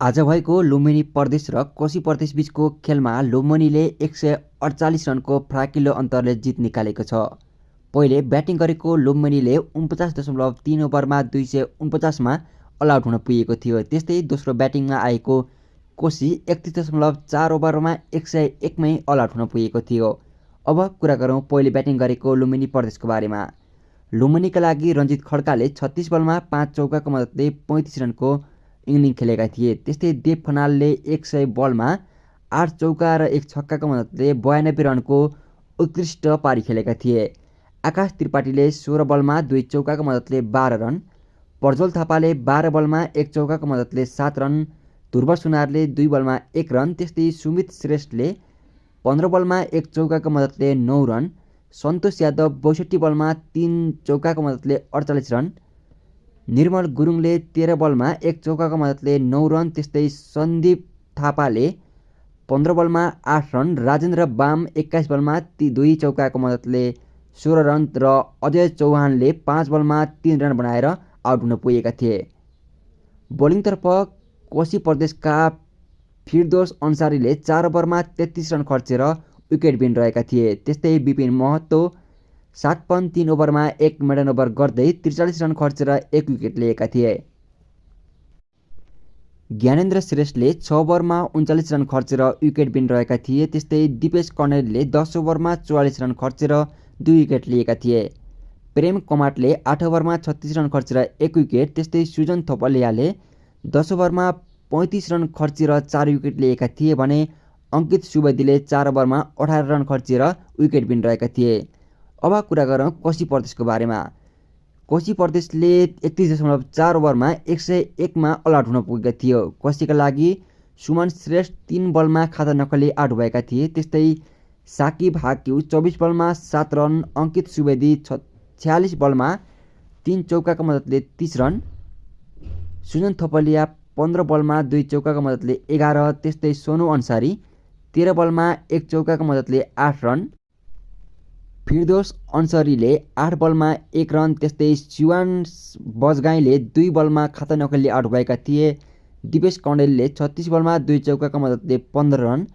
आज भएको लुम्बिनी प्रदेश र कोशी प्रदेश बीचको खेलमा लुम्बिनीले 148 रनको फ्राकिलो अन्तरले जित निकालेको छ। पहिले ब्याटिङ गरेको लुम्बिनीले 49.3 ओभरमा 249मा अलआउट हुन पुगेको थियो। त्यस्तै दोस्रो ब्याटिङमा आएको कोशी 31.4 ओभरमा 101मै अलआउट हुन पुगेको थियो। अब कुरा गरौँ पहिले ब्याटिङ गरेको लुम्बिनी प्रदेशको बारेमा। लुम्बिनीका लागि रञ्जित खड्काले 36 बलमा 5 चौकाको मद्दतले 35 रनको इनिङ खेलेका थिए। त्यस्तै देव खनालले 100 बलमा 8 चौका र 1 छक्काको मद्दतले 92 रनको उत्कृष्ट पारी खेलेका थिए। आकाश त्रिपाठीले 16 बलमा 2 चौकाको मद्दतले 12 रन, प्रज्वल थापाले 12 बलमा 1 चौकाको मद्दतले 7 रन, ध्रुव सुनारले 2 बलमा 1 रन, त्यस्तै सुमित श्रेष्ठले 15 बलमा 1 चौकाको मद्दतले 9 रन, सन्तोष यादव 62 बलमा 3 चौकाको मद्दतले 48 रन, निर्मल गुरुङले 13 बलमा 1 चौकाको मद्दतले 9 रन, त्यस्तै सन्दीप थापाले 15 बलमा 8 रन, राजेन्द्र बाम 21 बलमा 2 चौकाको मद्दतले 16 रन र अजय चौहानले 5 बलमा 3 रन बनाएर आउट हुन पुगेका थिए। बोलिङतर्फ कोशी प्रदेशका फिरदोस अन्सारीले 4 ओभरमा 33 रन खर्चेर विकेट विन रहेका थिए। त्यस्तै विपिन महतो 7.3 ओभरमा 1 मिडन ओभर गर्दै 43 रन खर्चेर 1 विकेट लिएका थिए। ज्ञानेन्द्र श्रेष्ठले 6 ओभरमा 39 रन खर्चेर विकेट विन रहेका थिए। त्यस्तै दिपेश कणेलले 10 ओभरमा 44 रन खर्चेर 2 विकेट लिएका थिए। प्रेम कमाटले 8 ओभरमा 36 रन खर्चेर 1 विकेट, त्यस्तै सुजन थोपलियाले 10 ओभरमा 35 रन खर्चेर 4 विकेट लिएका थिए भने अङ्कित सुवेदीले 4 ओभरमा 18 रन खर्चेर विकेट विन रहेका थिए। अब कुरा गरौँ कोशी प्रदेशको बारेमा। कोशी प्रदेशले 31.4 ओभरमा 101मा अलआउट हुन पुगेको थियो। कोशीका लागि सुमन श्रेष्ठ 3 बलमा खाता नखली आउट भएका थिए। त्यस्तै साकिब हाक्यु 24 बलमा 7 रन, अङ्कित सुवेदी 46 बलमा 3 चौकाको मद्दतले 30 रन, सुजन थोपलिया 15 बलमा 2 चौकाको मद्दतले 11, त्यस्तै सोनु अन्सारी 13 बलमा 1 चौकाको मद्दतले 8 रन, फिरदोस अन्सरीले 8 बलमा 1 रन, त्यस्तै शिवान बजगाईले 2 बलमा खाता नखली आउट भएका थिए। दिपेश कणेलले 36 बलमा 2 चौकाको मद्दतले 15 रन,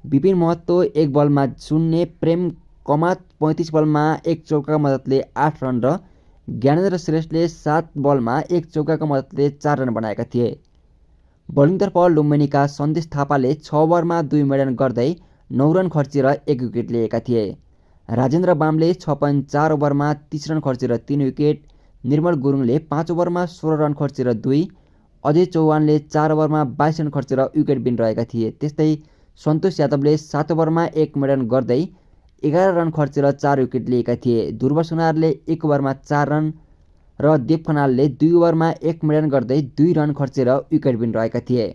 विपिन महतो 1 बलमा 0, प्रेम कमात 35 बलमा 1 चौकाको मद्दतले 8 रन र ज्ञानेन्द्र श्रेष्ठले 7 बलमा 1 चौकाको मद्दतले 4 रन बनाएका थिए। बोलिङतर्फ लुम्बिनीका सन्देश थापाले 6 ओभरमा 2 मिडन गर्दै 9 रन खर्चेर 1 विकेट लिएका थिए। राजेन्द्र बामले 6.4 ओभरमा 30 रन खर्चेर 3 विकेट, निर्मल गुरुङले 5 ओभरमा 16 रन खर्चेर 2, अजय चौहानले 4 ओभरमा 22 रन खर्चेर विकेट विन रहेका थिए। त्यस्तै सन्तोष यादवले 7 ओभरमा 1 मिडन गर्दै 11 रन खर्चेर 4 विकेट लिएका थिए। ध्रुव सुनारले 1 ओभरमा 4 रन र देव खनालले 2 ओभरमा 1 मिडन गर्दै 2 रन खर्चेर विकेट विन रहेका थिए।